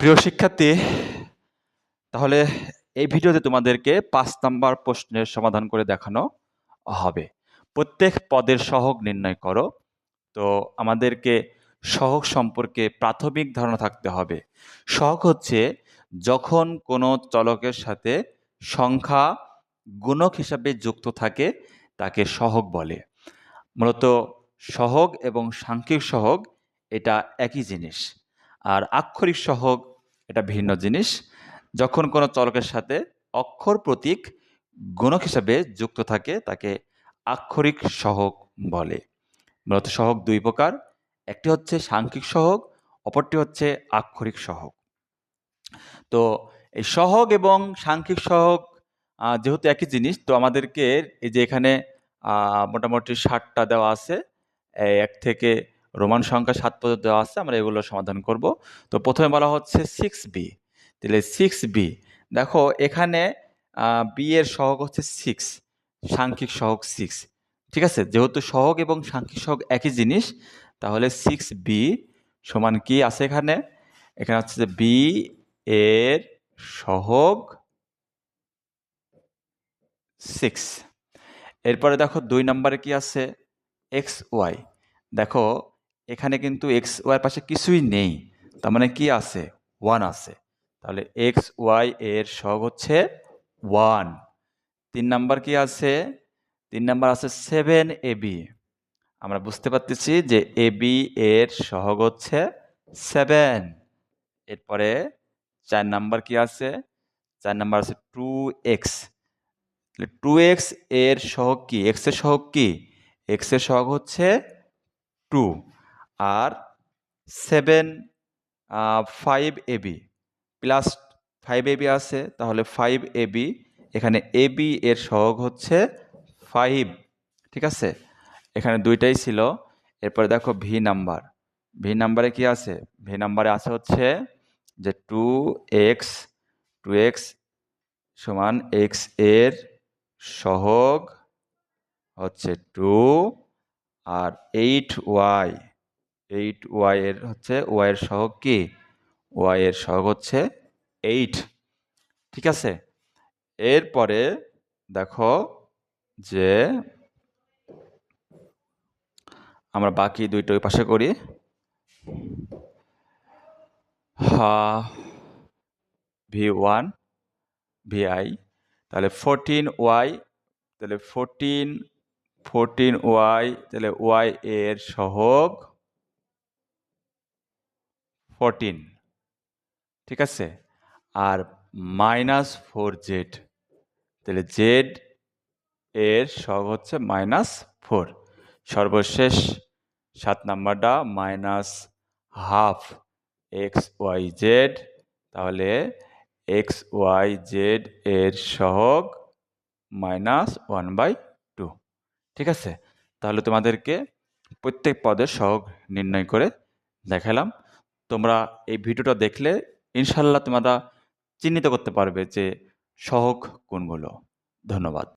প্রিয় শিক্ষার্থী, তাহলে এই ভিডিওতে তোমাদেরকে 5 নাম্বার প্রশ্নের সমাধান করে দেখানো হবে। প্রত্যেক পদের সহগ নির্ণয় করো। তো আমাদেরকে সহগ সম্পর্কে প্রাথমিক ধারণা থাকতে হবে। সহগ হচ্ছে যখন কোনো চলকের সাথে সংখ্যা গুণক হিসাবে যুক্ত থাকে তাকে সহগ বলে। মূলত সহগ এবং সাংখ্যিক সহগ এটা একই জিনিস, আর আক্ষরিক সহগ এটা ভিন্ন জিনিস। যখন কোনো চলকের সাথে অক্ষর প্রতীক গুণক হিসাবে যুক্ত থাকে তাকে আক্ষরিক সহগ বলে। মূলত সহগ দুই প্রকার, একটি হচ্ছে সাংখ্যিক সহগ, অপরটি হচ্ছে আক্ষরিক সহগ। তো এই সহগ এবং সাংখ্যিক সহগ যেহেতু একই জিনিস, তো আমাদেরকে এই যে এখানে মোটামুটি 60টা দেওয়া আছে, 1 থেকে রোমান সংখ্যা 7 পর্যন্ত দেওয়া আছে, আমরা এগুলো সমাধান করব। তো প্রথমে বলা হচ্ছে 6b, তাহলে 6b দেখো এখানে বি এর সহগ হচ্ছে 6, সাংখ্যিক সহগ 6। ঠিক আছে, যেহেতু সহগ এবং সাংখ্যিক সহগ একই জিনিস, তাহলে 6b সমান কি আছে এখানে? এখানে হচ্ছে যে বি এর সহগ 6। এরপরে দেখো 2 নম্বরে কি আছে? X Y. দেখো এখানে কিন্তু এক্স ওয়াই পাশে কিছুই নেই, তার মানে কি আছে? 1 আছে। তাহলে এক্স ওয়াই এর সহগ হচ্ছে 1। 3 নাম্বার কি আছে? 3 নাম্বার আছে 7ab। আমরা বুঝতে পারতেছি যে এবি এর সহগ হচ্ছে 7। এরপরে 4 নাম্বার কি আছে? 4 নাম্বার আছে 2x। 2x এর সহগ কি? x এর সহগ কি? x এর সহগ হচ্ছে 2। আর 7 5ab প্লাস 5ab আছে, তাহলে 5ab, এখানে ab এর সহগ হচ্ছে 5। ঠিক আছে, এখানে দুইটাই ছিল। এরপরে দেখো ভি নাম্বার। ভি নাম্বারে কি আছে? ভি নাম্বারে আছে হচ্ছে যে 2x সমান x এর সহগ হচ্ছে 2, আর 8y এর হচ্ছে y এর সহগ কি? y এর সহগ হচ্ছে 8। ঠিক আছে, এরপরে দেখো যে আমরা বাকি দুইটা ওই পাশে করি। v1 vi, তাহলে 14y, তাহলে 14y, তাহলে y এর সহগ 14। ঠিক আছে, আর -4z, তাহলে z এর সহগ হচ্ছে -4। সর্বশেষ 7 নাম্বারটা -12 xyz, তাহলে xyz এর সহগ -1/2। ঠিক আছে, তাহলে তোমাদেরকে প্রত্যেক পদের সহগ নির্ণয় করে দেখালাম। তোমরা এই ভিডিওটা দেখলে ইনশাল্লাহ তোমরা চিহ্নিত করতে পারবে যে সহগ কোনগুলো। ধন্যবাদ।